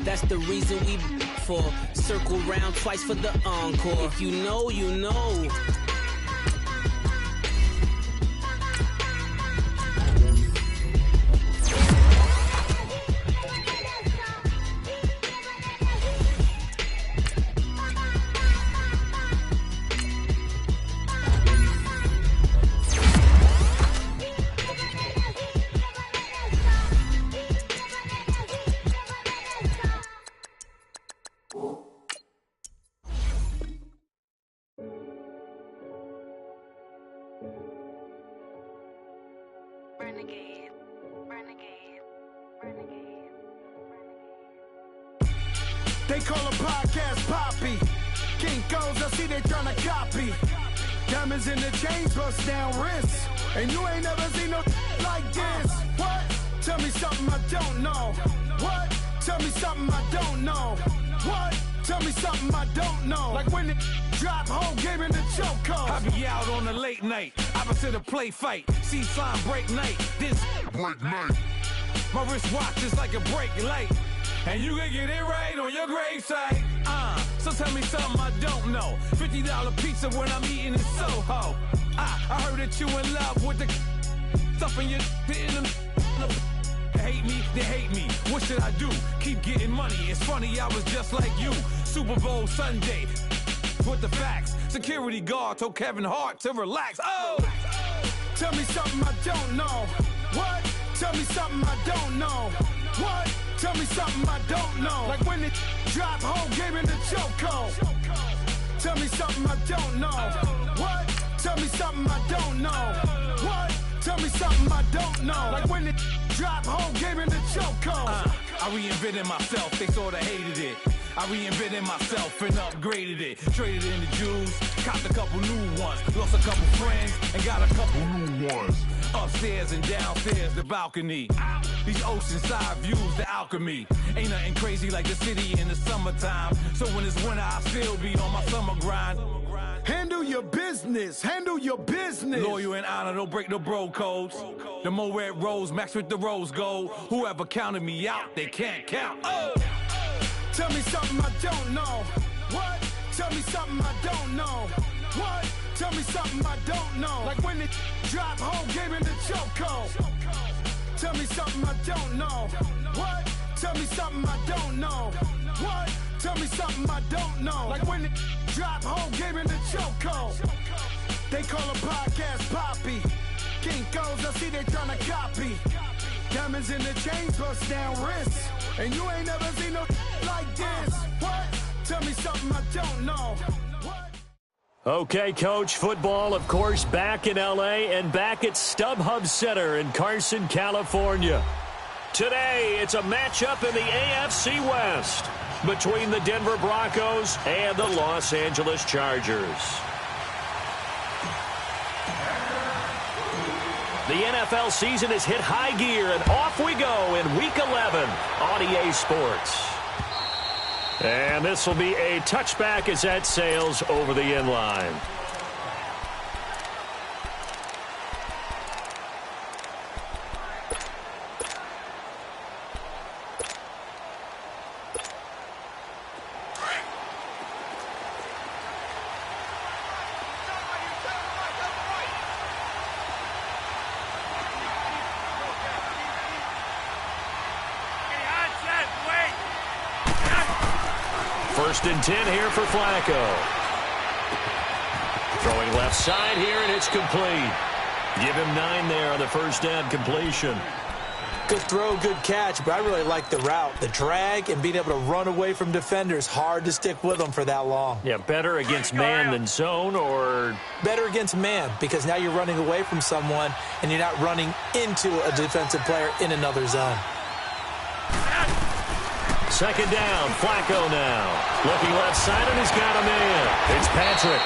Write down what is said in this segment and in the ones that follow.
That's the reason we for circle round twice for the encore. If you know, you know. They call a podcast Poppy. Kinkos, I see they tryna copy. Diamonds in the chains, bust down wrists. And you ain't never seen no like this. What? Tell me something I don't know. What? Tell me something I don't know. What? Tell me something I don't know. Like when it drop, whole game in the chokehold. I be out on a late night, opposite a play fight. See sign break night, this break night. My wristwatch is like a brake light. And you can get it right on your gravesite. So tell me something I don't know. $50 pizza when I'm eating in Soho. I heard that you in love with the stuff in your in the hate me, they hate me. What should I do? Keep getting money. It's funny, I was just like you. Super Bowl Sunday. With the facts. Security guard told Kevin Hart to relax. Oh! Tell me something I don't know. What? Tell me something I don't know. What? Tell me something I don't know. Like when it drop, whole game in the chokehold. Tell me something I don't know. What? Tell me something I don't know. What? Tell me something I don't know. Like when it drop, whole game in the chokehold. I reinvented myself, they sorta hated it. I reinvented myself and upgraded it. Traded in the Jews, copped a couple new ones. Lost a couple friends and got a couple new ones. Upstairs and downstairs, the balcony. These oceanside views, the alchemy. Ain't nothing crazy like the city in the summertime. So when it's winter, I still be on my summer grind. Handle your business, handle your business. Loyal and honor, don't break no bro codes. The more red rose, max with the rose gold. Whoever counted me out, they can't count. Oh! Tell me something I don't know. What? Tell me something I don't know. What? Tell me something I don't know. Like when it drop, whole game in the chokehold. Tell me something I don't know. What? Tell me something I don't know. What? Tell me something I don't know. Like when it drop, whole game in the chokehold. They call a podcast Poppy. Kinkos, I see they tryna copy. Diamonds in the chains, bust down wrists. And you ain't never seen no like this. What? Tell me something I don't know. What? Okay, Coach, football, of course, back in L.A. and back at StubHub Center in Carson, California. Today, it's a matchup in the AFC West between the Denver Broncos and the Los Angeles Chargers. The NFL season has hit high gear, and off we go in Week 11 on EA Sports. And this will be a touchback as that sails over the end line. First and 10 here for Flacco. Throwing left side here, and it's complete. Give him 9 there on the first down completion. Good throw, good catch, but I really like the route. The drag and being able to run away from defenders, hard to stick with them for that long. Yeah, better against man than zone, or? Better against man, because now you're running away from someone, and you're not running into a defensive player in another zone. Second down, Flacco now. Looking left side, and he's got a man. It's Patrick.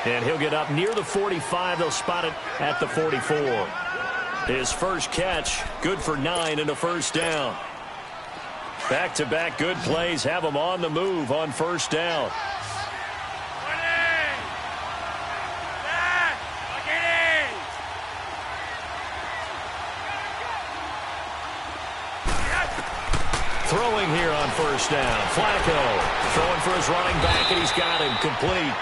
And he'll get up near the 45. They'll spot it at the 44. His first catch, good for 9 and a first down. Back-to-back good plays have him on the move on first down. Throwing here on first down. Flacco throwing for his running back, and he's got him complete.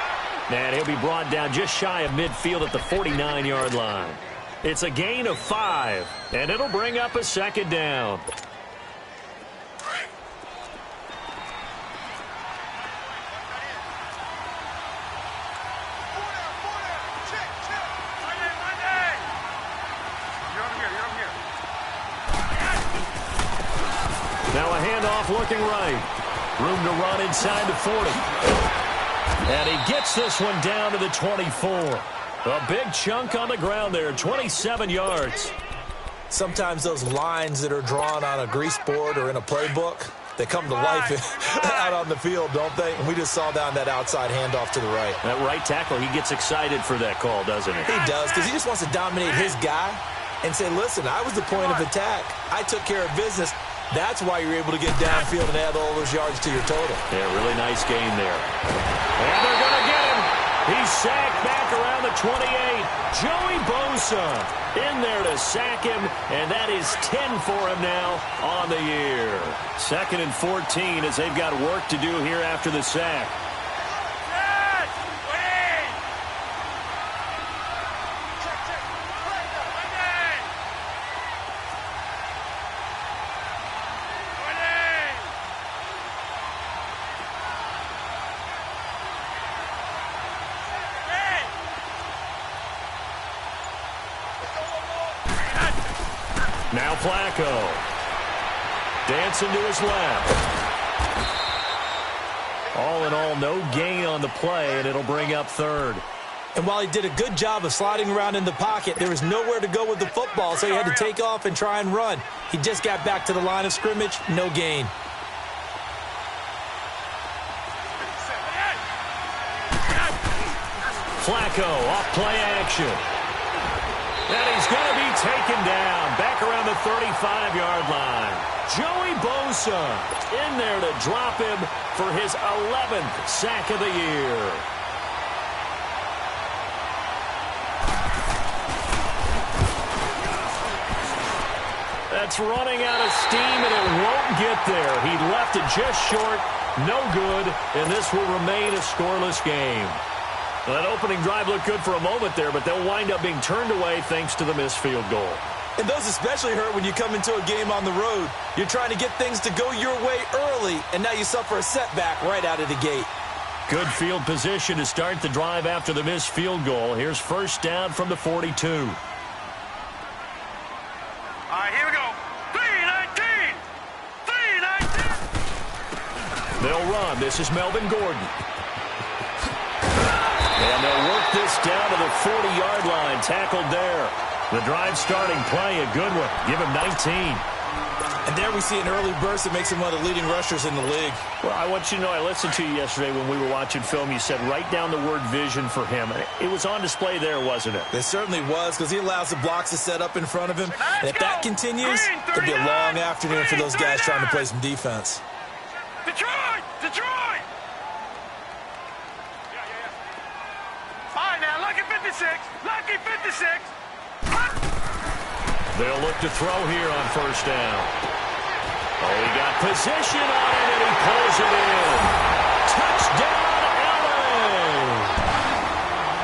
And he'll be brought down just shy of midfield at the 49-yard line. It's a gain of 5, and it'll bring up a second down. Now a handoff looking right. Room to run inside the 40. And he gets this one down to the 24. A big chunk on the ground there, 27 yards. Sometimes those lines that are drawn on a grease board or in a playbook, they come to life out on the field, don't they? And we just saw down that outside handoff to the right. That right tackle, he gets excited for that call, doesn't he? He does, because he just wants to dominate his guy and say, listen, I was the point of attack. I took care of business. That's why you're able to get downfield and add all those yards to your total. Yeah, really nice game there. And they're going to get him. He's sacked back around the 28. Joey Bosa in there to sack him, and that is 10 for him now on the year. 2nd and 14 as they've got work to do here after the sack. Now Flacco. Dancing to his left. All in all, no gain on the play, and it'll bring up 3rd. And while he did a good job of sliding around in the pocket, there was nowhere to go with the football, so he had to take off and try and run. He just got back to the line of scrimmage, no gain. Flacco off play action. And he's going to be taken down back around the 35-yard line. Joey Bosa in there to drop him for his 11th sack of the year. That's running out of steam, and it won't get there. He left it just short, no good, and this will remain a scoreless game. Well, that opening drive looked good for a moment there, but they'll wind up being turned away thanks to the missed field goal. And those especially hurt when you come into a game on the road. You're trying to get things to go your way early, and now you suffer a setback right out of the gate. Good field position to start the drive after the missed field goal. Here's first down from the 42. All right, here we go. 3-19! 3-19! They'll run. This is Melvin Gordon. And they'll work this down to the 40-yard line. Tackled there. The drive starting play, a good one. Give him 19. And there we see an early burst that makes him one of the leading rushers in the league. Well, I want you to know, I listened to you yesterday when we were watching film. You said write down the word vision for him. It was on display there, wasn't it? It certainly was, because he allows the blocks to set up in front of him. And if that continues, it'll be a long afternoon for those guys trying to play some defense. Detroit! Detroit! All right, now, lucky 56. Lucky 56. They'll look to throw here on first down. Oh, he got position on it, and he pulls it in. Touchdown, Allen!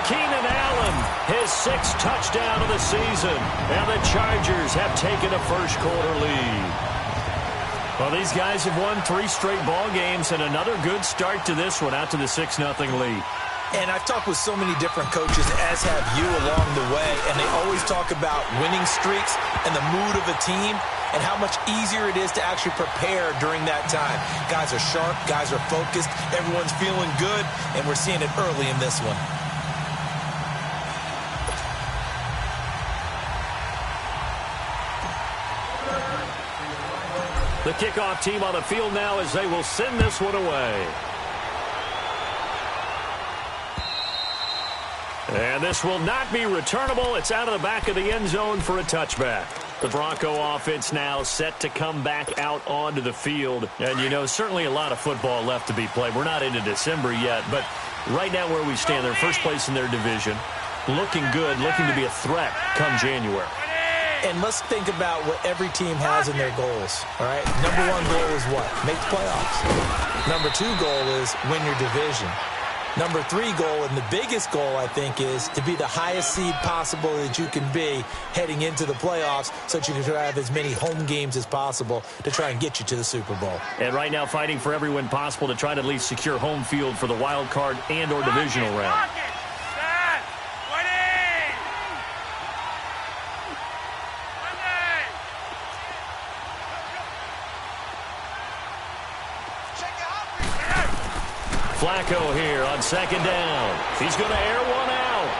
Keenan Allen, his 6th touchdown of the season, and the Chargers have taken a first-quarter lead. Well, these guys have won 3 straight ball games, and another good start to this one, out to the 6-0 lead. And I've talked with so many different coaches, as have you along the way, and they always talk about winning streaks and the mood of a team and how much easier it is to actually prepare during that time. Guys are sharp, guys are focused, everyone's feeling good, and we're seeing it early in this one. The kickoff team on the field now as they will send this one away. And this will not be returnable. It's out of the back of the end zone for a touchback. The Bronco offense now set to come back out onto the field. And, you know, certainly a lot of football left to be played. We're not into December yet, but right now where we stand, they're first place in their division. Looking good, looking to be a threat come January. And let's think about what every team has in their goals, all right? Number one goal is what? Make the playoffs. Number two goal is win your division. Number three goal, and the biggest goal, I think, is to be the highest seed possible that you can be heading into the playoffs so that you can have as many home games as possible to try and get you to the Super Bowl. And right now fighting for every win possible to try to at least secure home field for the wild card and or divisional round. Flacco here on second down. He's going to air one out.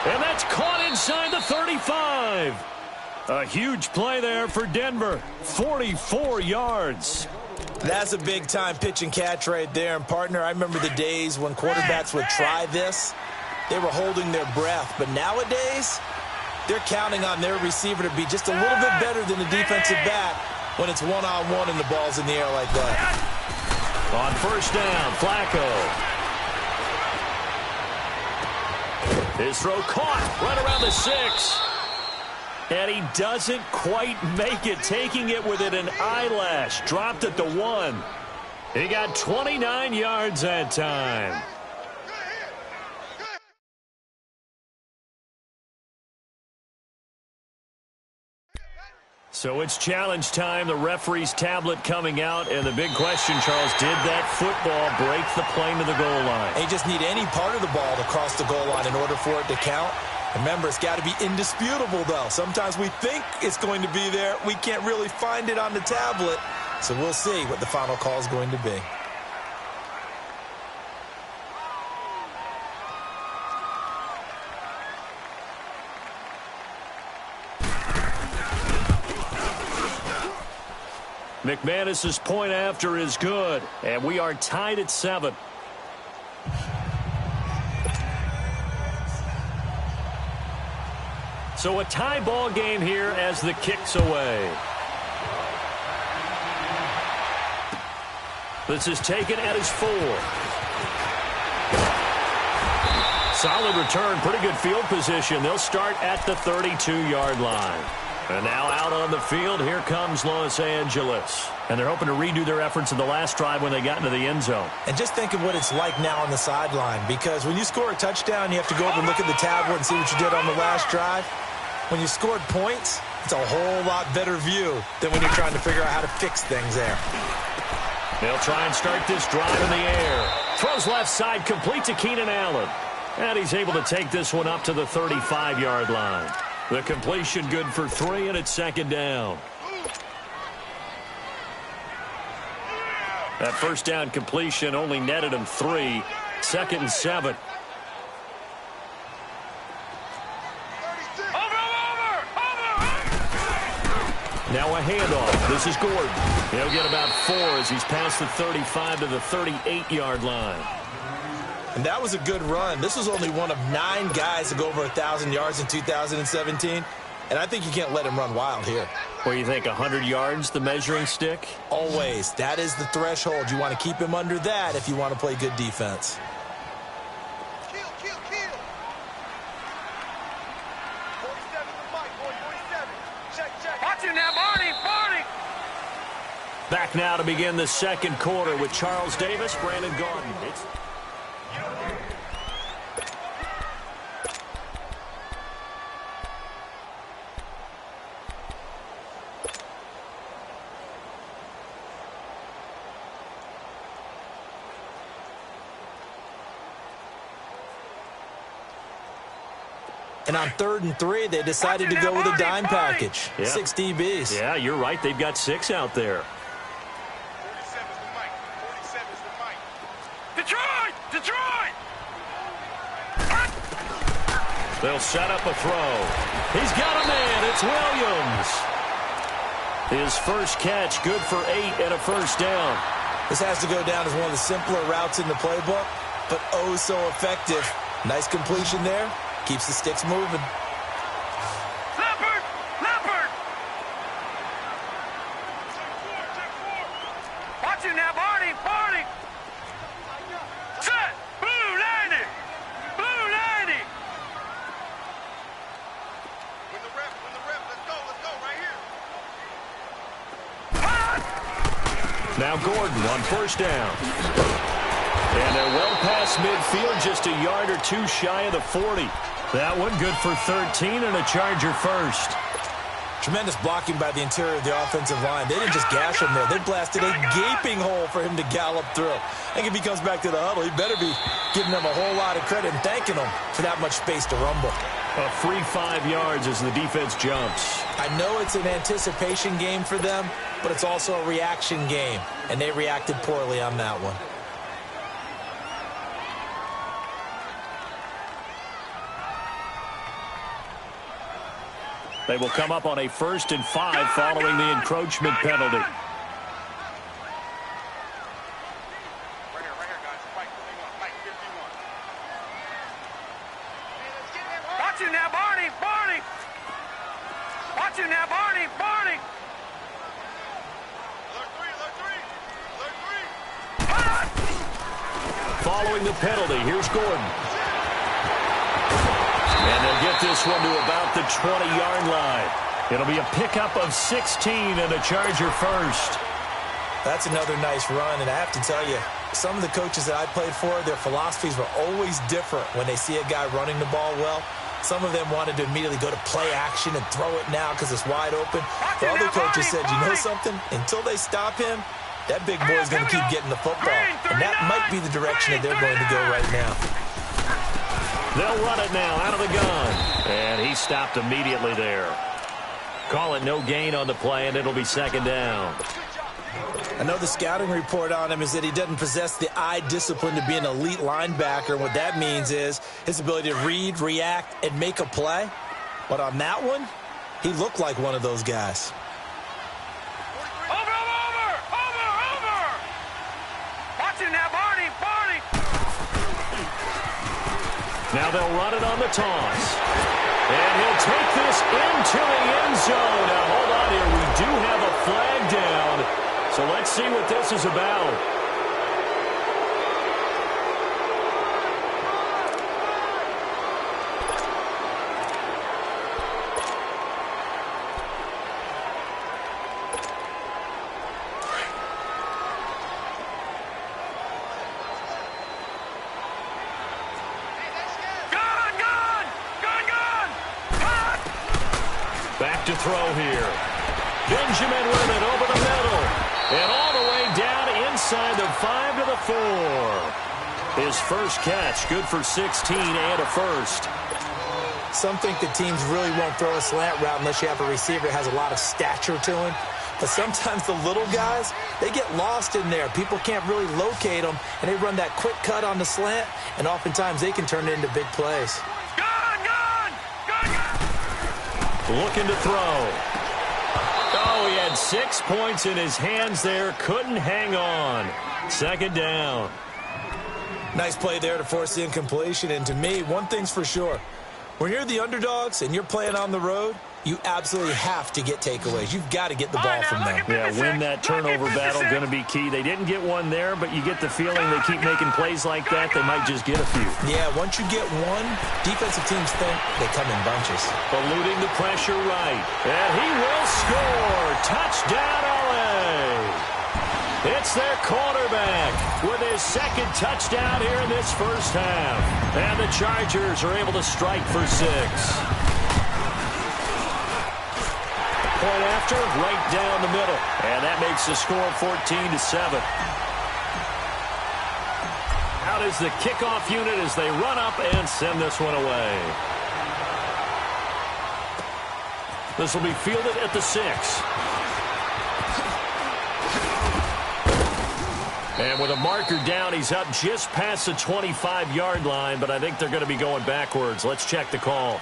And that's caught inside the 35. A huge play there for Denver. 44 yards. That's a big-time pitch and catch right there. And, partner, I remember the days when quarterbacks would try this. They were holding their breath. But nowadays, they're counting on their receiver to be just a little bit better than the defensive back when it's one-on-one and the ball's in the air like that. On first down, Flacco. His throw caught right around the 6. And he doesn't quite make it, taking it within an eyelash. Dropped at the 1. He got 29 yards that time. So it's challenge time. The referee's tablet coming out. And the big question, Charles, did that football break the plane to the goal line? They just need any part of the ball to cross the goal line in order for it to count. Remember, it's got to be indisputable, though. Sometimes we think it's going to be there. We can't really find it on the tablet. So we'll see what the final call is going to be. McManus's point after is good, and we are tied at 7. So a tie ball game here as the kick's away. This is taken at his 4. Solid return, pretty good field position. They'll start at the 32-yard line. And now out on the field, here comes Los Angeles. And they're hoping to redo their efforts in the last drive when they got into the end zone. And just think of what it's like now on the sideline, because when you score a touchdown, you have to go over and look at the tablet and see what you did on the last drive. When you scored points, it's a whole lot better view than when you're trying to figure out how to fix things there. They'll try and start this drive in the air. Throws left side, complete to Keenan Allen. And he's able to take this one up to the 35-yard line. The completion good for 3, and it's second down. That first down completion only netted him 3. 2nd and 7. Now a handoff. This is Gordon. He'll get about 4 as he's past the 35 to the 38-yard line. And that was a good run. This was only one of 9 guys to go over 1,000 yards in 2017. And I think you can't let him run wild here. What do you think, 100 yards, the measuring stick? Always. That is the threshold. You want to keep him under that if you want to play good defense. Kill. 47 the mic, boy, 47. Check. Watch him now, Barney. Back now to begin the second quarter with Charles Davis, Brandon Gordon. And on 3rd and 3, they decided to go with a dime package. Yeah. 6 DBs. Yeah, you're right. They've got 6 out there. 47's the mic. Detroit! They'll set up a throw. He's got a man. It's Williams. His first catch, good for 8 and a first down. This has to go down as one of the simpler routes in the playbook, but oh so effective. Nice completion there. Keeps the sticks moving. Leopard! Watch him now, Barney! Set! Blue 90! When the ref Now Gordon on first down. And they're well past midfield, just a yard or two shy of the 40. That one good for 13 and a Charger first. Tremendous blocking by the interior of the offensive line. They didn't just gash him there. They blasted a gaping hole for him to gallop through. I think if he comes back to the huddle, he better be giving them a whole lot of credit and thanking them for that much space to rumble. A free 5 yards as the defense jumps. I know it's an anticipation game for them, but it's also a reaction game, and they reacted poorly on that one. They will come up on a 1st and 5 following the encroachment penalty. Right here, guys. Fight 51. Watch you now, Barney. Watch you now, Barney. Alert 3. Following the penalty, here's Gordon. And they'll get this one to about the 20-yard line. It'll be a pickup of 16 and a Charger first. That's another nice run, and I have to tell you, some of the coaches that I played for, their philosophies were always different when they see a guy running the ball well. Some of them wanted to immediately go to play action and throw it now because it's wide open. The other coaches said, you know something? Until they stop him, that big boy is going to keep getting the football. And that might be the direction that they're going to go right now. They'll run it now out of the gun. And he stopped immediately there. Call it no gain on the play, and it'll be 2nd down. I know the scouting report on him is that he doesn't possess the eye discipline to be an elite linebacker. What that means is his ability to read, react, and make a play. But on that one, he looked like one of those guys. Over! Watch it now, Barney. Now they'll run it on the toss. And he'll take this into the end zone. Now, hold on here. We do have a flag down. So let's see what this is about. Back to throw here. Benjamin with it over the middle. And all the way down inside the 5 to the 4. His first catch, good for 16 and a first. Some think that teams really won't throw a slant route unless you have a receiver that has a lot of stature to him. But sometimes the little guys, they get lost in there. People can't really locate them, and they run that quick cut on the slant, and oftentimes they can turn it into big plays. Looking to throw. Oh, he had 6 points in his hands there. Couldn't hang on. 2nd down. Nice play there to force the incompletion. And to me, one thing's for sure. When you're the underdogs and you're playing on the road, you absolutely have to get takeaways. You've got to get the ball from them. Yeah, win that turnover battle, going to be key. They didn't get one there, but you get the feeling they keep making plays like that, they might just get a few. Yeah, once you get one, defensive teams think they come in bunches. Eluding the pressure right. And he will score. Touchdown, LA. It's their quarterback with his 2nd touchdown here in this first half. And the Chargers are able to strike for 6. Point after, right down the middle. And that makes the score 14-7. Out is the kickoff unit as they run up and send this one away. This will be fielded at the 6. And with a marker down, he's up just past the 25-yard line, but I think they're going to be going backwards. Let's check the call.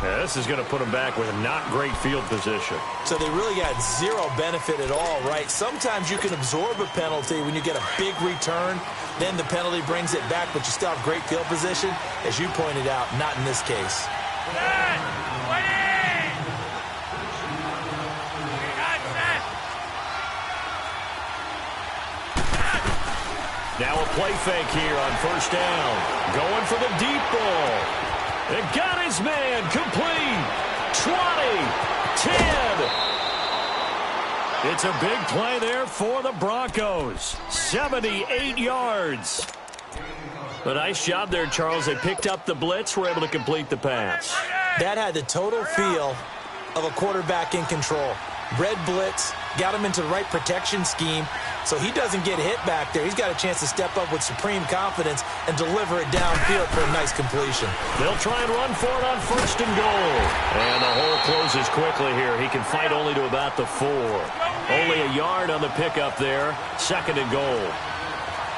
Yeah, this is going to put them back with a not great field position. So they really got zero benefit at all, right? Sometimes you can absorb a penalty when you get a big return. Then the penalty brings it back, but you still have great field position. As you pointed out, not in this case. Now a play fake here on first down. Going for the deep ball. It got his man complete. 20, 10. It's a big play there for the Broncos. 78 yards. A nice job there, Charles. They picked up the blitz, were able to complete the pass. That had the total feel of a quarterback in control. Red blitz, got him into the right protection scheme, so he doesn't get hit back there. He's got a chance to step up with supreme confidence and deliver it downfield for a nice completion. They'll try and run for it on 1st and goal. And the hole closes quickly here. He can fight only to about the 4. Only a yard on the pickup there. 2nd and goal.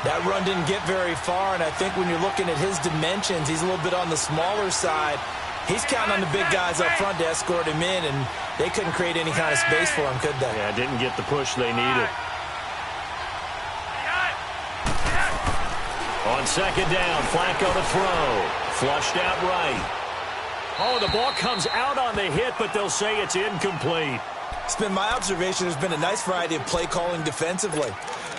That run didn't get very far, and I think when you're looking at his dimensions, he's a little bit on the smaller side. He's counting on the big guys up front to escort him in, and they couldn't create any kind of space for him, could they? Yeah, didn't get the push they needed. On 2nd down, Flacco to throw. Flushed out right. Oh, the ball comes out on the hit, but they'll say it's incomplete. It's been my observation there's been a nice variety of play calling defensively.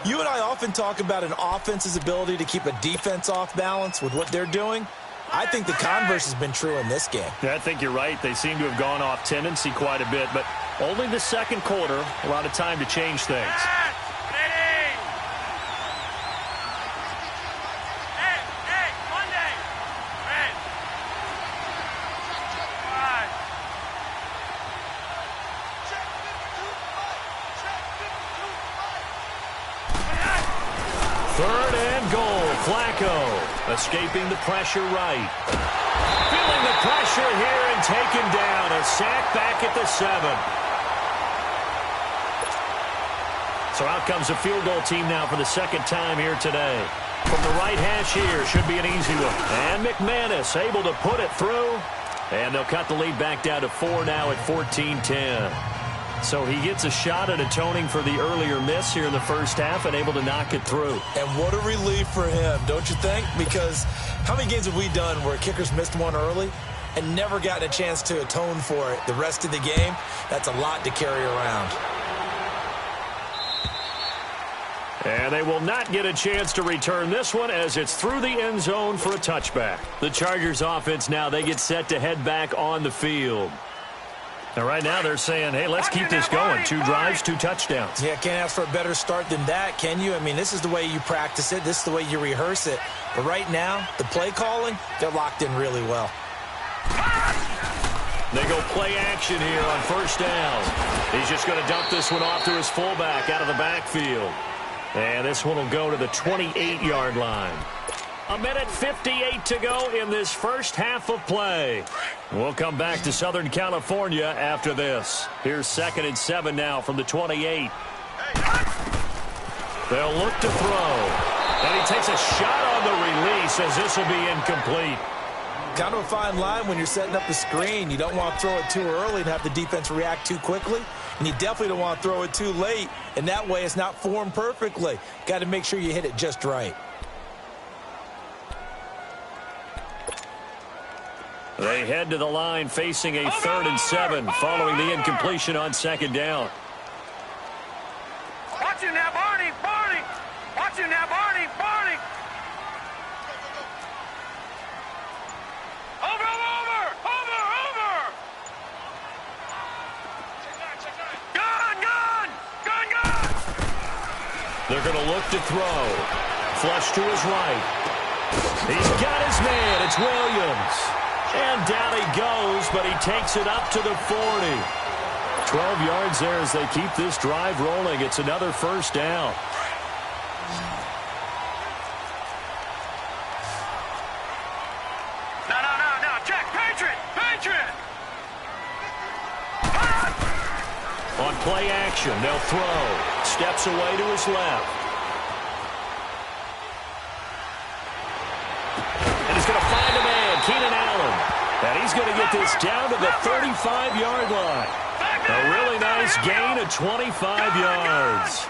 You and I often talk about an offense's ability to keep a defense off balance with what they're doing. I think the converse has been true in this game. Yeah, I think you're right. They seem to have gone off tendency quite a bit, but only the 2nd quarter, a lot of time to change things. Flacco escaping the pressure right. Feeling the pressure here and taken down. A sack back at the 7. So out comes a field goal team now for the 2nd time here today. From the right hash here, should be an easy one. And McManus able to put it through. And they'll cut the lead back down to 4 now at 14-10. So he gets a shot at atoning for the earlier miss here in the first half and able to knock it through. And what a relief for him, don't you think? Because how many games have we done where kickers missed one early and never gotten a chance to atone for it the rest of the game? That's a lot to carry around. And they will not get a chance to return this one as it's through the end zone for a touchback. The Chargers offense now, they get set to head back on the field. Now, right now, they're saying, hey, let's keep this going. 2 drives, 2 touchdowns. Yeah, can't ask for a better start than that, can you? I mean, this is the way you practice it. This is the way you rehearse it. But right now, the play calling, they're locked in really well. They go play action here on 1st down. He's just going to dump this one off to his fullback out of the backfield. And this one will go to the 28-yard line. 1:58 to go in this first half of play. We'll come back to Southern California after this. Here's 2nd and 7 now from the 28. They'll look to throw. And he takes a shot on the release as this will be incomplete. Kind of a fine line when you're setting up the screen. You don't want to throw it too early and have the defense react too quickly. And you definitely don't want to throw it too late. And that way it's not formed perfectly. Got to make sure you hit it just right. They head to the line facing a 3rd and 7 following the incompletion on 2nd down. Watch him now, Barney! Barney! Watch him now, Barney! Barney! Over! Gun! They're going to look to throw. Flush to his right. He's got his man. It's Williams. And down he goes, but he takes it up to the 40. 12 yards there as they keep this drive rolling. It's another 1st down. No. Check. Patriot! On play action, they'll throw. Steps away to his left. And he's going to find a man, Keenan Allen. And he's going to get this down to the 35-yard line. A really nice gain of 25 yards.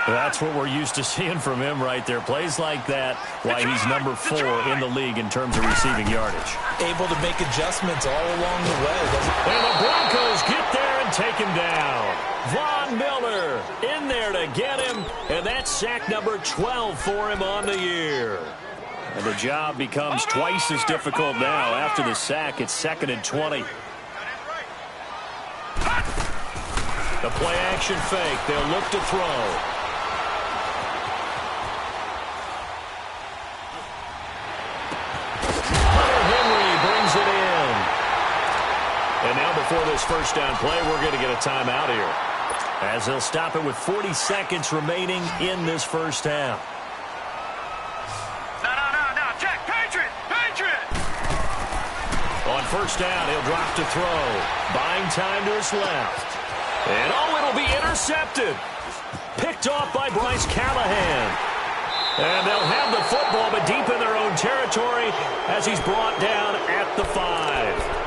That's what we're used to seeing from him right there. Plays like that, why he's number 4 in the league in terms of receiving yardage. Able to make adjustments all along the way. And the Broncos get there and take him down. Von Miller in there to get him, and that's sack number 12 for him on the year. And the job becomes twice as difficult now. After the sack, it's 2nd and 20. The play action fake. They'll look to throw. Henry brings it in. And now before this first down play, we're going to get a timeout here, as they'll stop it with 40 seconds remaining in this first half. No. Check. Patriot. On first down, he'll drop to throw. Buying time to his left. And it'll be intercepted. Picked off by Bryce Callahan. And they'll have the football, but deep in their own territory as he's brought down at the 5.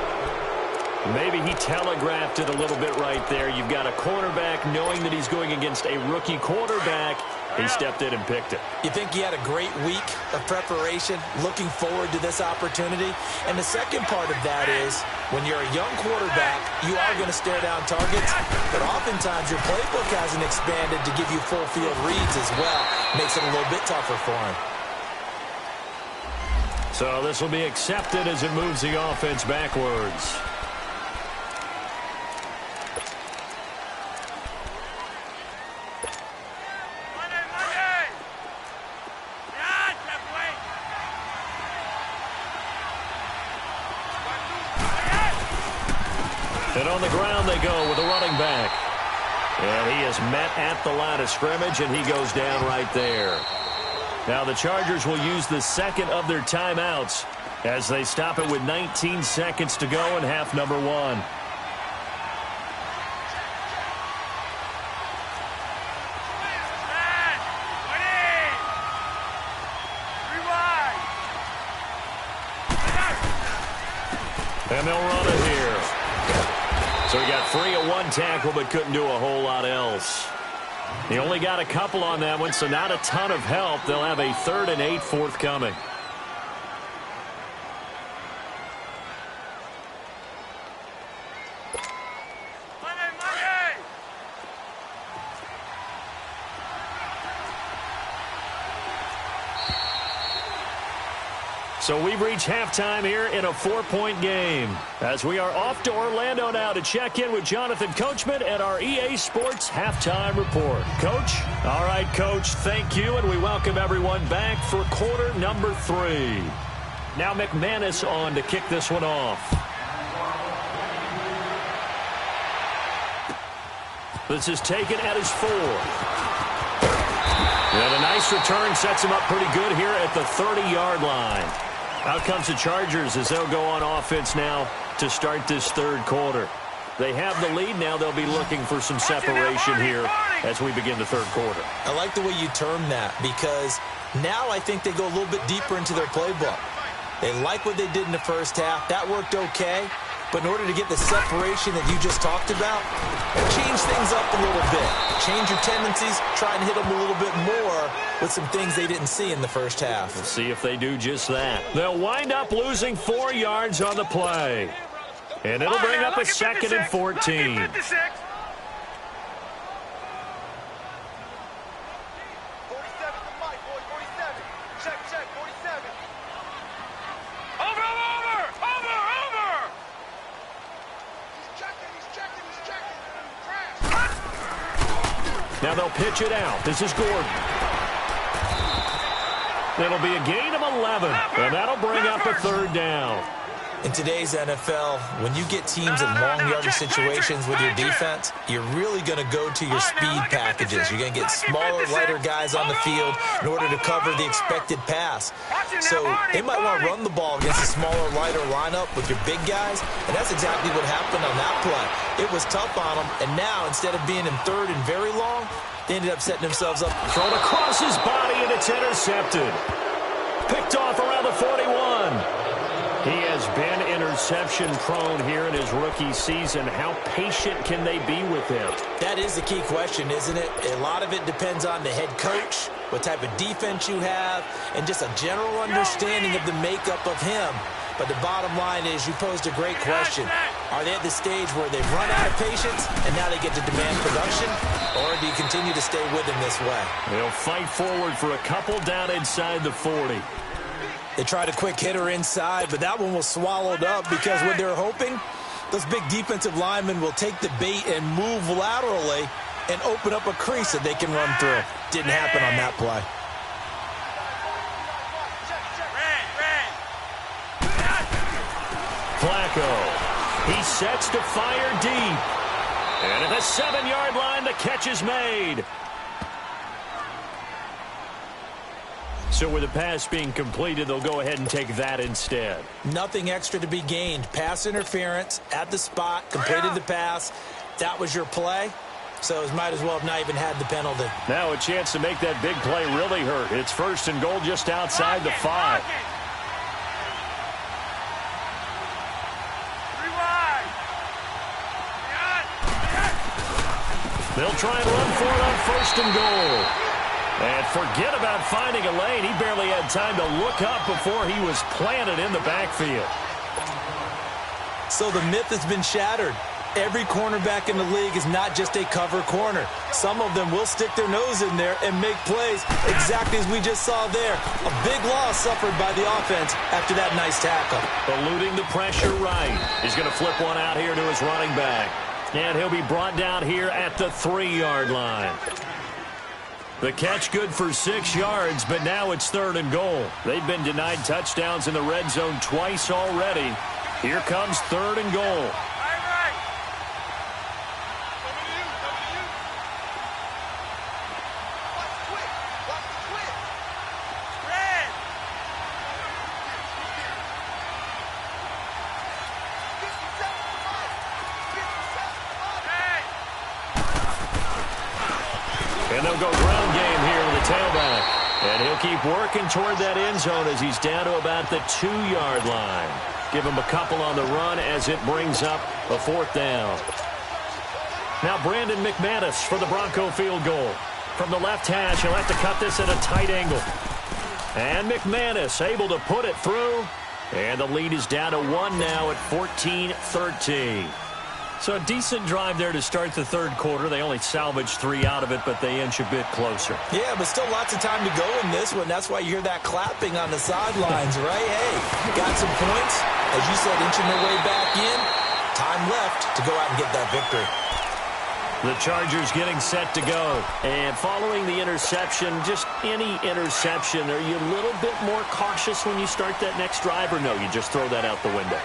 Maybe he telegraphed it a little bit right there. You've got a cornerback knowing that he's going against a rookie quarterback. He stepped in and picked it. You think he had a great week of preparation, looking forward to this opportunity? And the second part of that is, when you're a young quarterback, you are going to stare down targets, but oftentimes your playbook hasn't expanded to give you full field reads as well. Makes it a little bit tougher for him. So this will be accepted as it moves the offense backwards. And on the ground they go with a running back. And he is met at the line of scrimmage, and he goes down right there. Now the Chargers will use the second of their timeouts as they stop it with 19 seconds to go in half number 1. And they'll run it here. So he got free of one tackle, but couldn't do a whole lot else. He only got a couple on that one, so not a ton of help. They'll have a 3rd and 8 forthcoming. So we've reached halftime here in a 4-point game, as we are off to Orlando now to check in with Jonathan Coachman at our EA Sports Halftime Report. Coach? All right, Coach, thank you, and we welcome everyone back for quarter number 3. Now McManus on to kick this one off. This is taken at his 4. And a nice return sets him up pretty good here at the 30-yard line. Out comes the Chargers as they'll go on offense now to start this third quarter. They have the lead now. They'll be looking for some separation here as we begin the third quarter. I like the way you term that, because now I think they go a little bit deeper into their playbook. They like what they did in the first half. That worked okay. But in order to get the separation that you just talked about, change things up a little bit. Change your tendencies, try and hit them a little bit more with some things they didn't see in the first half. We'll see if they do just that. They'll wind up losing 4 yards on the play. And it'll bring up a 2nd and 14. Now they'll pitch it out. This is Gordon. It'll be a gain of 11, and that'll bring up a 3rd down. In today's NFL, when you get teams in long yardage situations with your defense, you're really going to go to your speed packages. You're going to get smaller, lighter guys on the field in order to cover the expected pass. So they might want to run the ball against a smaller, lighter lineup with your big guys, and that's exactly what happened on that play. It was tough on them, and now instead of being in 3rd and very long, they ended up setting themselves up. Thrown across his body, and it's intercepted. Picked off around the 41. He has been interception-prone here in his rookie season. How patient can they be with him? That is the key question, isn't it? A lot of it depends on the head coach, what type of defense you have, and just a general understanding of the makeup of him. But the bottom line is, you posed a great question. Are they at the stage where they've run out of patience and now they get to demand production? Or do you continue to stay with him this way? They'll fight forward for a couple down inside the 40. They tried a quick hitter inside, but that one was swallowed up because what they're hoping those big defensive linemen will take the bait and move laterally and open up a crease that they can run through. Didn't happen on that play. Flacco. He sets to fire deep. And at the 7-yard line, the catch is made. So with the pass being completed, they'll go ahead and take that instead. Nothing extra to be gained. Pass interference at the spot, completed the pass. That was your play. So it might as well have not even had the penalty. Now a chance to make that big play really hurt. It's 1st and goal just outside the 5. They'll try and run for it on 1st and goal. And forget about finding a lane. He barely had time to look up before he was planted in the backfield. So the myth has been shattered. Every cornerback in the league is not just a cover corner. Some of them will stick their nose in there and make plays exactly as we just saw there. A big loss suffered by the offense after that nice tackle. Eluding the pressure right. He's going to flip one out here to his running back. And he'll be brought down here at the 3-yard line. The catch good for 6 yards, but now it's 3rd and goal. They've been denied touchdowns in the red zone twice already. Here comes 3rd and goal. And they'll go ground game here with the tailback. And he'll keep working toward that end zone as he's down to about the 2-yard line. Give him a couple on the run as it brings up a 4th down. Now Brandon McManus for the Bronco field goal. From the left hash, he'll have to cut this at a tight angle. And McManus able to put it through. And the lead is down to 1 now at 14-13. So a decent drive there to start the 3rd quarter. They only salvaged 3 out of it, but they inch a bit closer. Yeah, but still lots of time to go in this one. That's why you hear that clapping on the sidelines, right? Hey, got some points. As you said, inching their way back in. Time left to go out and get that victory. The Chargers getting set to go. And following the interception, just any interception, are you a little bit more cautious when you start that next drive, or no, you just throw that out the window?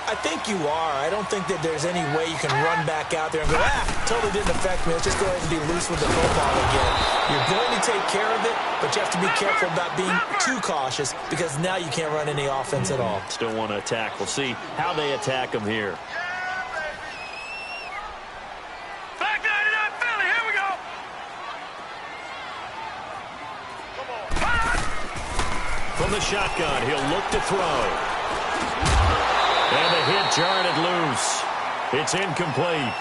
I think you are. I don't think that there's any way you can run back out there and go, totally didn't affect me. Let's just go ahead and be loose with the football again. You're going to take care of it, but you have to be careful about being too cautious because now you can't run any offense at all. Still want to attack. We'll see how they attack them here. From the shotgun, he'll look to throw. And the hit jarred it loose. It's incomplete.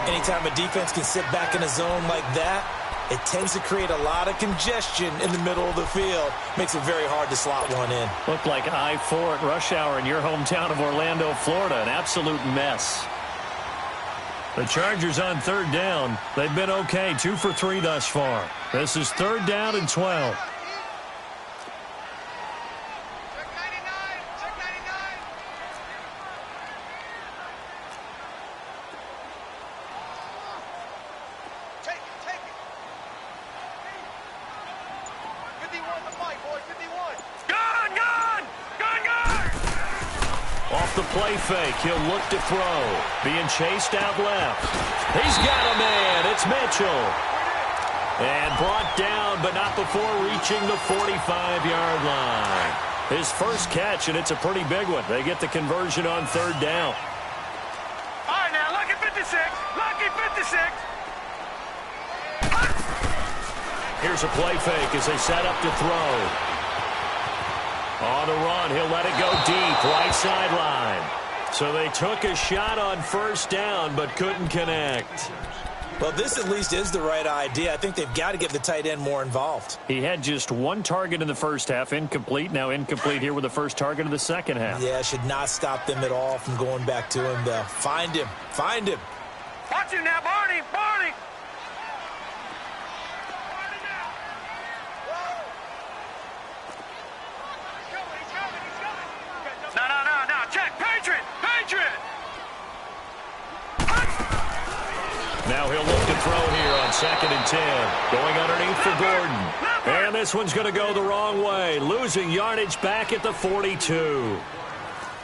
Anytime a defense can sit back in a zone like that, it tends to create a lot of congestion in the middle of the field. Makes it very hard to slot one in. Looked like I-4 at rush hour in your hometown of Orlando, Florida. An absolute mess. The Chargers on 3rd down. They've been okay, 2 for 3 thus far. This is 3rd down and 12. The play fake. He'll look to throw. Being chased out left. He's got a man. It's Mitchell. And brought down, but not before reaching the 45-yard line. His first catch, and it's a pretty big one. They get the conversion on 3rd down. All right, now, lucky 56. Lucky 56. Here's a play fake as they set up to throw. On the run, he'll let it go deep, right sideline. So they took a shot on 1st down, but couldn't connect. Well, this at least is the right idea. I think they've got to get the tight end more involved. He had just 1 target in the first half, incomplete. Now incomplete here with the first target of the second half. Yeah, should not stop them at all from going back to him, though. Find him. Find him. Watch him now, Barney. Barney. No. Check. Patriot. 2nd and 10. Going underneath for Gordon. And this one's going to go the wrong way. Losing yardage back at the 42.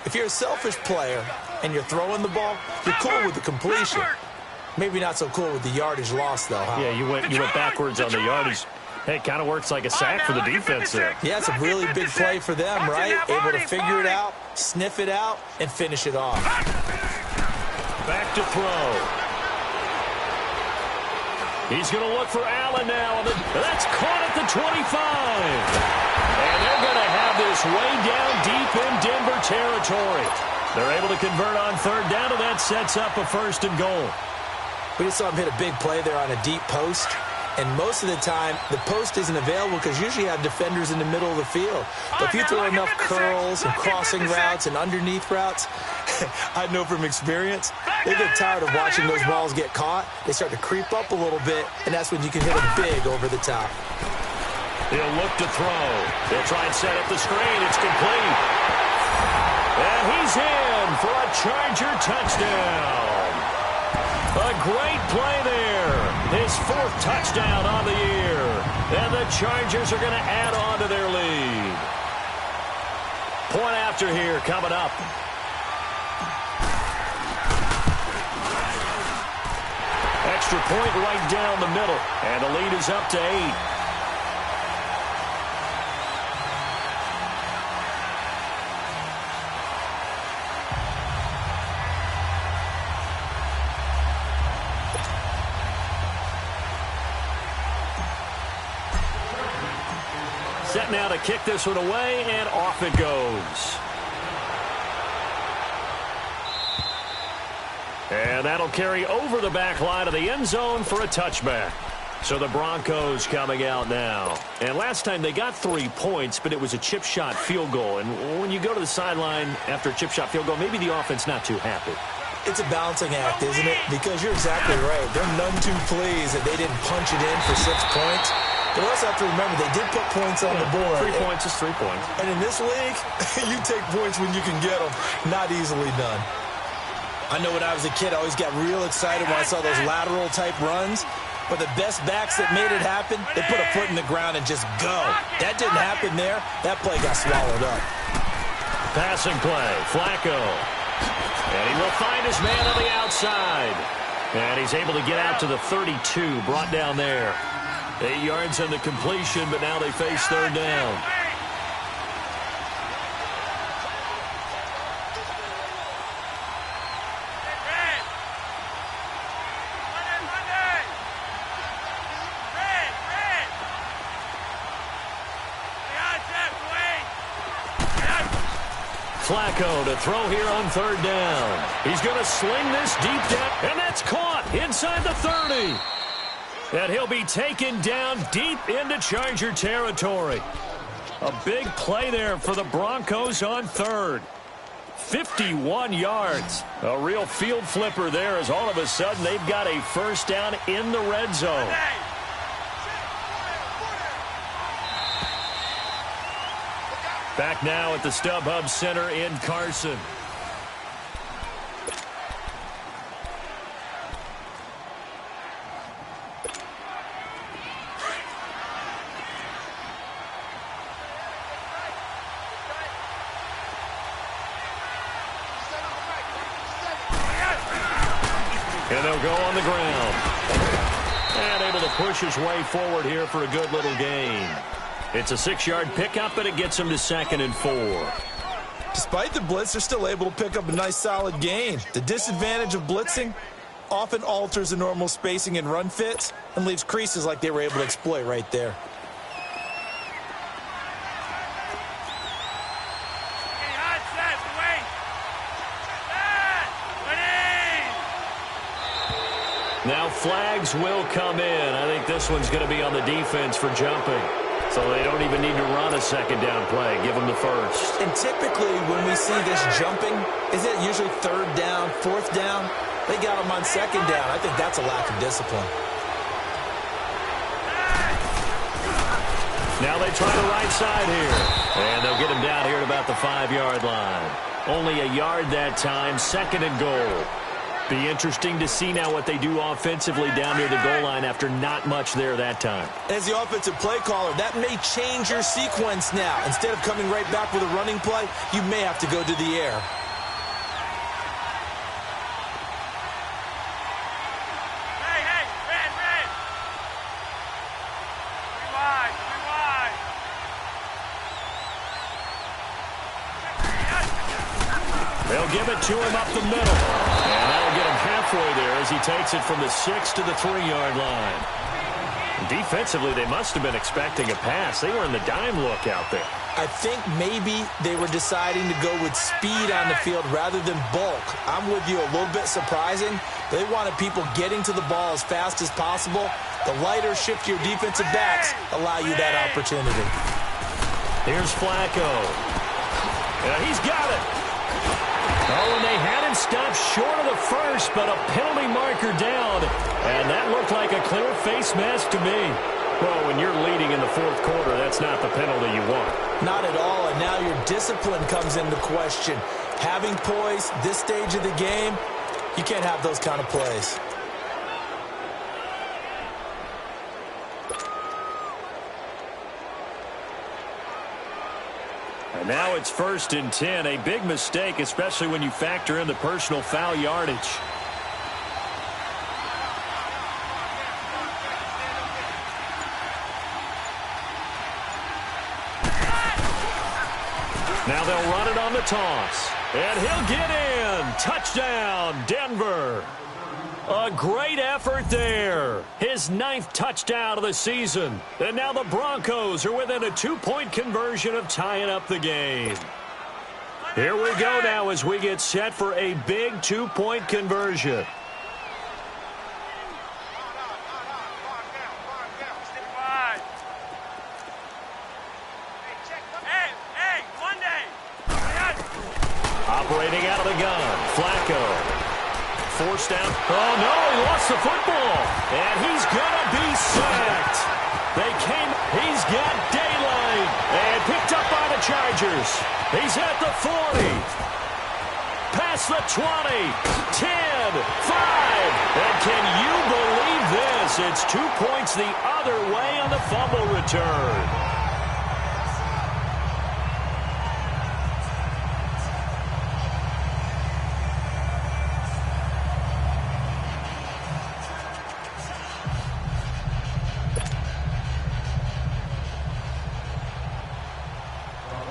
If you're a selfish player and you're throwing the ball, you're cool with the completion. Maybe not so cool with the yardage loss, though, huh? Yeah, you went backwards on the yardage. Hey, it kind of works like a sack for the defense there. Yeah, it's a really big play for them, right? Able to figure it out, sniff it out, and finish it off. Back to throw. He's going to look for Allen now. And that's caught at the 25. And they're going to have this way down deep in Denver territory. They're able to convert on 3rd down, and that sets up a 1st and goal. We just saw him hit a big play there on a deep post. And most of the time, the post isn't available because usually you have defenders in the middle of the field. But if you throw enough curls and crossing routes and underneath routes, I know from experience, they get tired of watching those balls get caught. They start to creep up a little bit, and that's when you can hit them big over the top. He'll look to throw. They'll try and set up the screen. It's complete. And he's in for a Charger touchdown. A great play there. His 4th touchdown on the year. And the Chargers are going to add on to their lead. Point after here coming up. Extra point right down the middle. And the lead is up to 8. Set now to kick this one away, and off it goes. And that'll carry over the back line of the end zone for a touchback. So the Broncos coming out now. And last time they got 3 points, but it was a chip shot field goal. And when you go to the sideline after a chip shot field goal, maybe the offense not too happy. It's a balancing act, isn't it? Because you're exactly right. They're none too pleased that they didn't punch it in for 6 points. But also have to remember, they did put points on the board. 3 points is 3 points. And in this league, you take points when you can get them. Not easily done. I know when I was a kid, I always got real excited when I saw those lateral-type runs. But the best backs that made it happen, they put a foot in the ground and just go. That didn't happen there. That play got swallowed up. Passing play, Flacco. And he will find his man on the outside. And he's able to get out to the 32, brought down there. 8 yards on the completion, but now they face 3rd down. Flacco to throw here on 3rd down. He's going to sling this deep down, and that's caught inside the 30. And he'll be taken down deep into Charger territory. A big play there for the Broncos on 3rd. 51 yards. A real field flipper there as all of a sudden they've got a 1st down in the red zone. Back now at the StubHub Center in Carson. And they'll go on the ground. And able to push his way forward here for a good little gain. It's a 6-yard pickup, but it gets him to 2nd and 4. Despite the blitz, they're still able to pick up a nice, solid gain. The disadvantage of blitzing often alters the normal spacing and run fits and leaves creases like they were able to exploit right there. Now flags will come in. I think this one's going to be on the defense for jumping. So they don't even need to run a 2nd down play. Give them the 1st. And typically when we see this jumping, is it usually 3rd down, 4th down? They got them on 2nd down. I think that's a lack of discipline. Now they try the right side here. And they'll get him down here at about the 5-yard line. Only a yard that time, 2nd and goal. Be interesting to see now what they do offensively down near the goal line after not much there that time. As the offensive play caller, that may change your sequence now. Instead of coming right back with a running play, you may have to go to the air. They'll give it to him up the middle. And that'll get him halfway there as he takes it from the 6 to the 3-yard line. Defensively, they must have been expecting a pass. They were in the dime look out there. I think maybe they were deciding to go with speed on the field rather than bulk. I'm with you, a little bit surprising. They wanted people getting to the ball as fast as possible. The lighter, shiftier defensive backs allow you that opportunity. Here's Flacco. Yeah, he's got it. Oh, and they had him stopped short of the first, but a penalty marker down. And that looked like a clear face mask to me. Well, when you're leading in the fourth quarter, that's not the penalty you want. Not at all, and now your discipline comes into question. Having poise this stage of the game, you can't have those kind of plays. And now it's 1st and 10, a big mistake, especially when you factor in the personal foul yardage. Now they'll run it on the toss. And he'll get in. Touchdown, Denver. A great effort there. His 9th touchdown of the season. And now the Broncos are within a 2-point conversion of tying up the game. Here we go now as we get set for a big 2-point conversion. Operating out of the gun, Flacco. Forced down. Oh, no, he lost the football. And he's going to be sacked. He's got daylight. And picked up by the Chargers. He's at the 40. Past the 20. 10. 5. And can you believe this? It's 2 points the other way on the fumble return.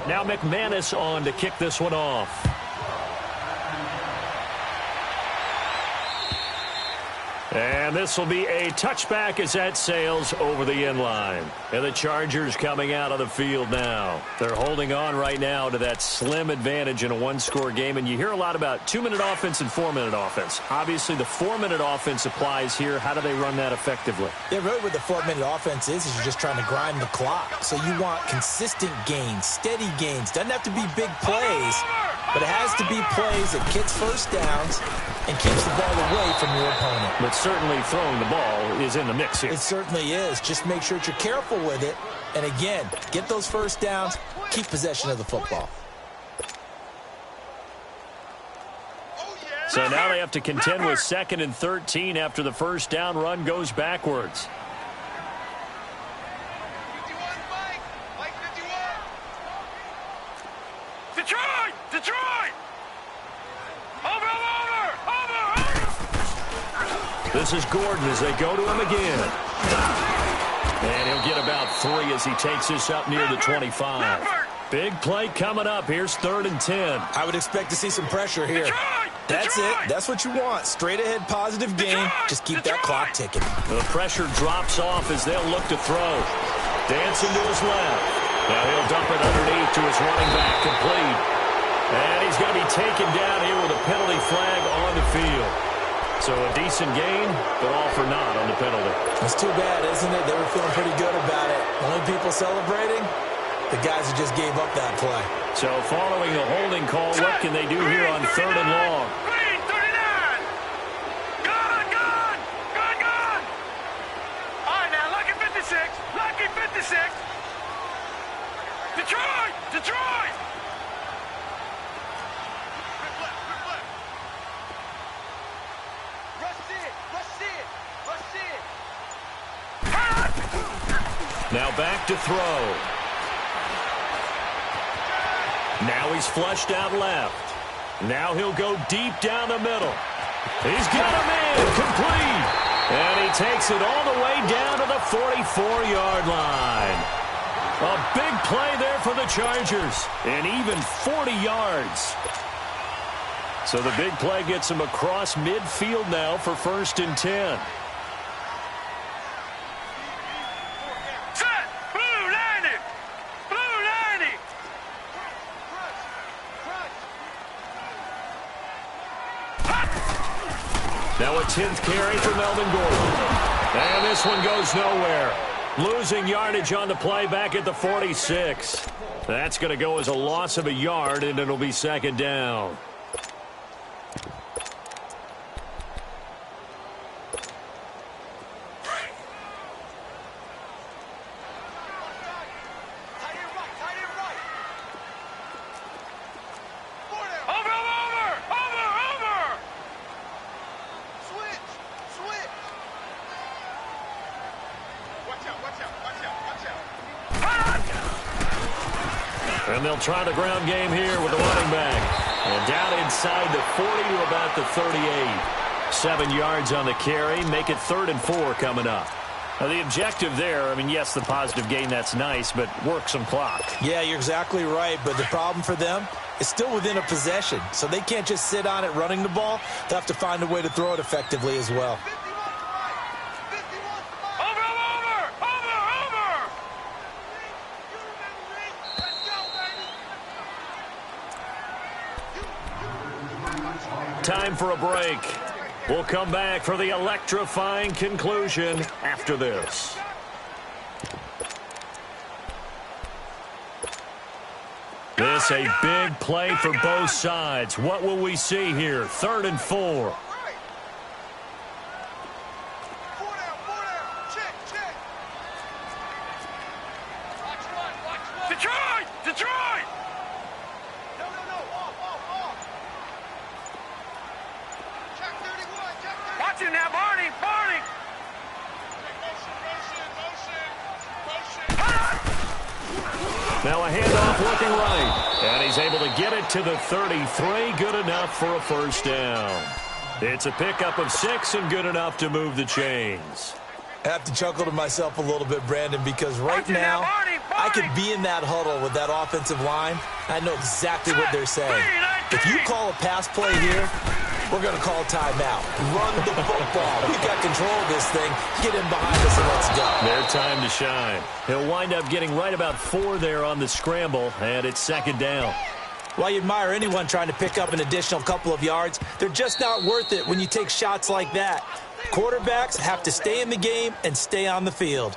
Now McManus on to kick this one off. And this will be a touchback as that sails over the end line. And the Chargers coming out of the field now. They're holding on right now to that slim advantage in a one-score game. And you hear a lot about 2-minute offense and 4-minute offense. Obviously, the 4-minute offense applies here. How do they run that effectively? Yeah, really what the 4-minute offense is you're just trying to grind the clock. So you want consistent gains, steady gains. Doesn't have to be big plays, but it has to be plays that gets first downs and keeps the ball away from your opponent. But certainly throwing the ball is in the mix here. It certainly is. Just make sure that you're careful with it. And again, get those first downs, keep possession of the football. So now they have to contend with 2nd and 13 after the first down run goes backwards. Detroit! Detroit! Over! This is Gordon as they go to him again. And he'll get about 3 as he takes this up near the 25. Big play coming up. Here's 3rd and 10. I would expect to see some pressure here. That's it. That's what you want. Straight ahead, positive game. Just keep that clock ticking. The pressure drops off as they'll look to throw. Dancing to his left. Now he'll dump it underneath to his running back, complete. And he's going to be taken down here with a penalty flag on the field. So a decent game, but all for naught on the penalty. It's too bad, isn't it? They were feeling pretty good about it. Only people celebrating, the guys who just gave up that play. So following a holding call, what can they do here on 3rd and long? Green, 39! Gone! All right, now, lucky 56. Lucky 56. Detroit! Now back to throw. Now he's flushed out left. Now he'll go deep down the middle. He's got him in, complete. And he takes it all the way down to the 44-yard line. A big play there for the Chargers, and even 40 yards. So the big play gets him across midfield now for 1st and 10. Set! Blue 90! Blue 90! Now a 10th carry for Melvin Gordon. And this one goes nowhere. Losing yardage on the play back at the 46. That's going to go as a loss of a yard, and it'll be 2nd down. And they'll try the ground game here with the running back. And down inside the 40 to about the 38. 7 yards on the carry. Make it 3rd and 4 coming up. Now the objective there, I mean, yes, the positive gain, that's nice, but work some clock. Yeah, you're exactly right. But the problem for them is still within a possession. So they can't just sit on it running the ball. They'll have to find a way to throw it effectively as well. Time for a break. We'll come back for the electrifying conclusion after this. This a big play for both sides. What will we see here? 3rd and 4. Detroit! Detroit! Watch it now, Barney! Barney! Now a handoff looking right. And he's able to get it to the 33. Good enough for a 1st down. It's a pickup of 6 and good enough to move the chains. I have to chuckle to myself a little bit, Brandon, because right now I could be in that huddle with that offensive line. I know exactly what they're saying. If you call a pass play here, we're going to call timeout. Run the football. We've got control of this thing. Get in behind us and let's go. Their time to shine. He'll wind up getting right about 4 there on the scramble, and it's 2nd down. Well, you admire anyone trying to pick up an additional couple of yards. They're just not worth it when you take shots like that. Quarterbacks have to stay in the game and stay on the field.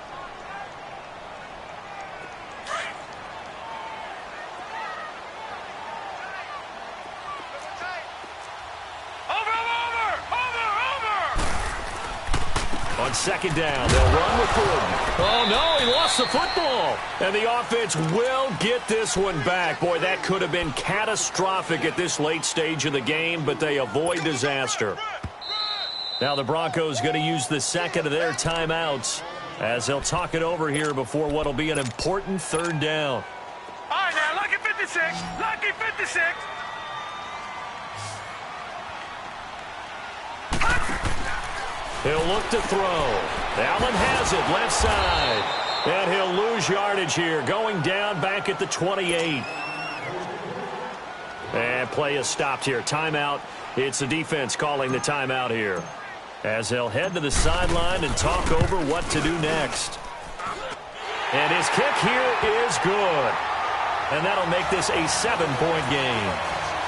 On 2nd down, they'll run with Gordon. Oh, no, he lost the football. And the offense will get this one back. Boy, that could have been catastrophic at this late stage of the game, but they avoid disaster. Now the Broncos going to use the 2nd of their timeouts as they'll talk it over here before what will be an important 3rd down. All right, now, lucky 56. Lucky 56. He'll look to throw. Allen has it, left side. And he'll lose yardage here, going down back at the 28. And play is stopped here. Timeout. It's the defense calling the timeout here, as they'll head to the sideline and talk over what to do next. And his kick here is good. And that'll make this a 7-point game.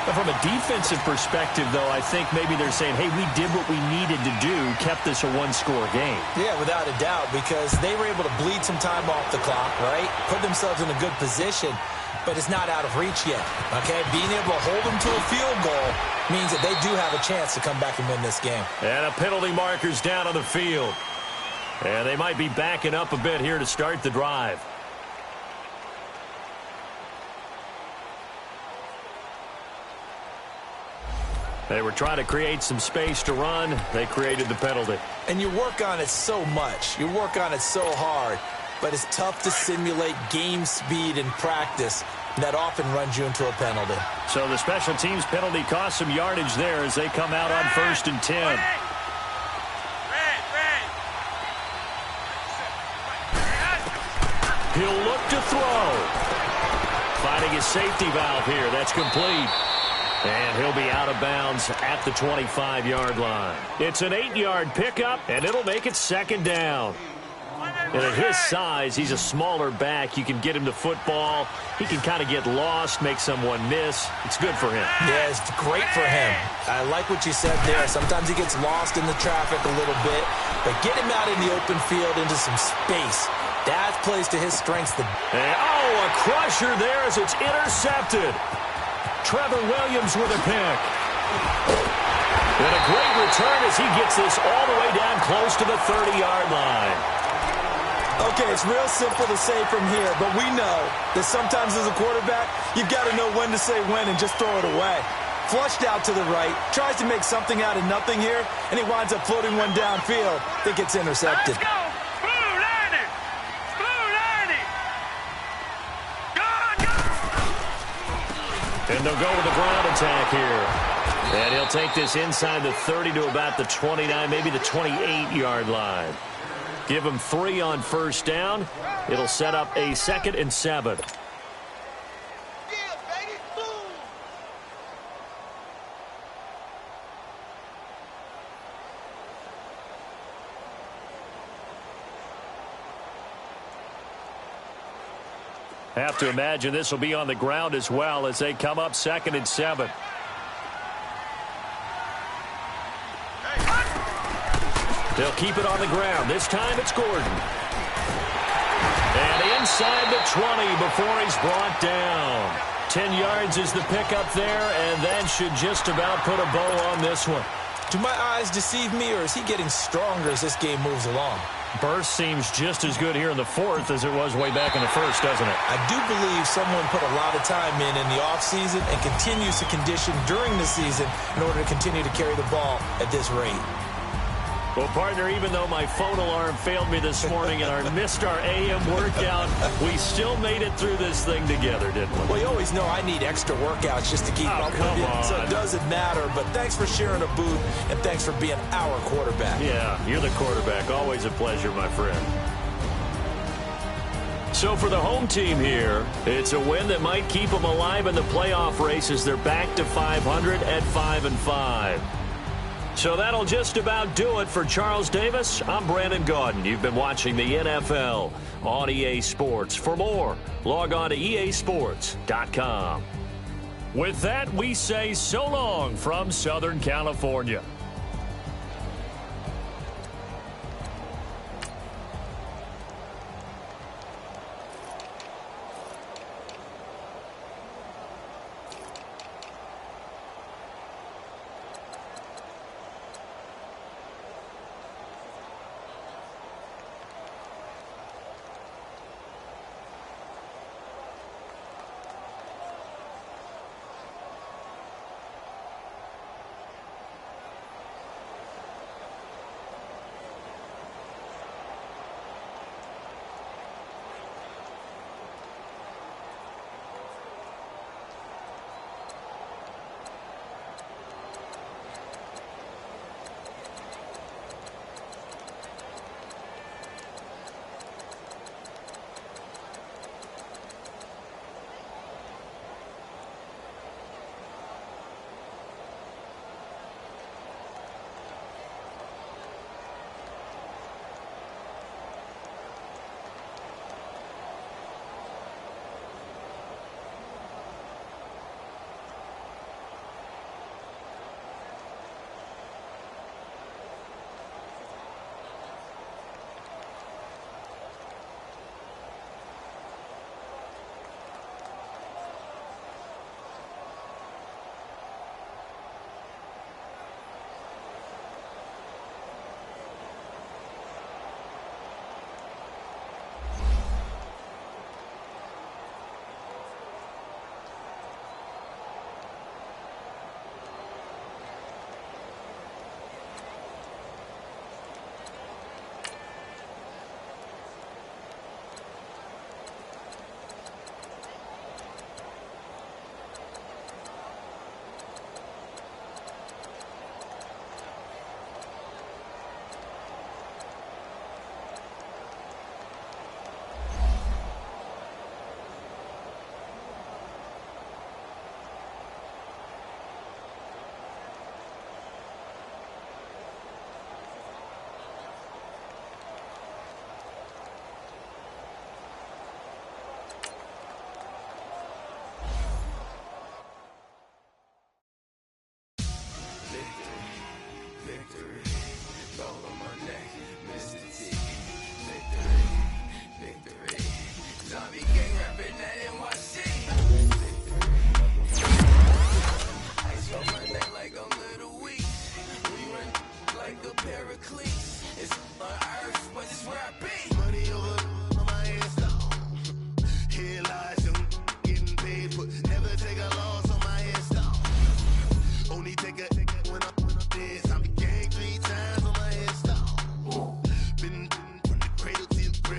But from a defensive perspective, though, I think maybe they're saying, hey, we did what we needed to do, kept this a 1-score game. Yeah, without a doubt, because they were able to bleed some time off the clock, right? Put themselves in a good position, but it's not out of reach yet, okay? Being able to hold them to a field goal means that they do have a chance to come back and win this game. And a penalty marker's down on the field. And they might be backing up a bit here to start the drive. They were trying to create some space to run. They created the penalty. And you work on it so much. You work on it so hard. but it's tough to simulate game speed in practice. That often runs you into a penalty. So the special teams penalty cost some yardage there as they come out on 1st and 10. He'll look to throw. Finding his safety valve here. That's complete. And he'll be out of bounds at the 25-yard line. It's an 8-yard pickup, and it'll make it 2nd down. And at his size, he's a smaller back. You can get him the football. He can kind of get lost, make someone miss. It's good for him. Yeah, it's great for him. I like what you said there. Sometimes he gets lost in the traffic a little bit, but get him out in the open field into some space. That plays to his strengths. A crusher there as it's intercepted. Trevor Williams with a pick. And a great return as he gets this all the way down close to the 30-yard line. Okay, it's real simple to say from here, but we know that sometimes as a quarterback, you've got to know when to say when and just throw it away. Flushed out to the right, tries to make something out of nothing here, and he winds up floating one downfield that gets intercepted. Let's go! Blue 90! Blue 90! And they'll go with the ground attack here. And he'll take this inside the 30 to about the 29, maybe the 28-yard line. Give him 3 on 1st down. It'll set up a 2nd and 7. Have to imagine this will be on the ground as well as they come up 2nd and 7. They'll keep it on the ground. This time it's Gordon. And inside the 20 before he's brought down. 10 yards is the pickup there, and that should just about put a bow on this one. Do my eyes deceive me, or is he getting stronger as this game moves along? Burst seems just as good here in the 4th as it was way back in the 1st, doesn't it? I do believe someone put a lot of time in the offseason and continues to condition during the season in order to continue to carry the ball at this rate. Well, partner, even though my phone alarm failed me this morning and I missed our AM workout, we still made it through this thing together, didn't we? Well, you always know I need extra workouts just to keep up with you, so it doesn't matter. But thanks for sharing a booth, and thanks for being our quarterback. Yeah, you're the quarterback. Always a pleasure, my friend. So for the home team here, it's a win that might keep them alive in the playoff race as they're back to 500 at 5-5. So that'll just about do it for Charles Davis. I'm Brandon Gaudin. You've been watching the NFL on EA Sports. For more, log on to easports.com. With that, we say so long from Southern California.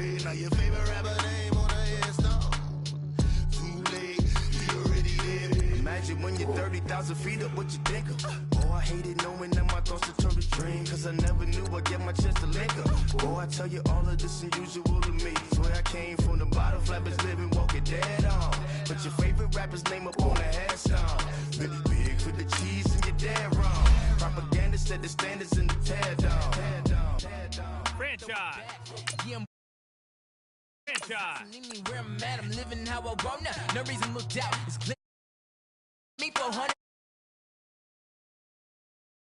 late. Now your favorite rapper name on a headstone. Too late, he already dead. Imagine when you're 30,000 feet up, what you think of? Oh, I hated knowing that my thoughts would turn to dream, cause I never knew I'd get my chance to link up. Oh, I tell you all of this unusual to me. Swear I came from the bottom, flappers living, walking dead on. But your favorite rapper's name up on the headstone. Really big for the cheese and you're dead wrong. Propaganda set the standards in the tear down. Franchise. Yeah, Franchise. leave me where I'm at. I'm living how I want now. No reason to look out. It's me 400.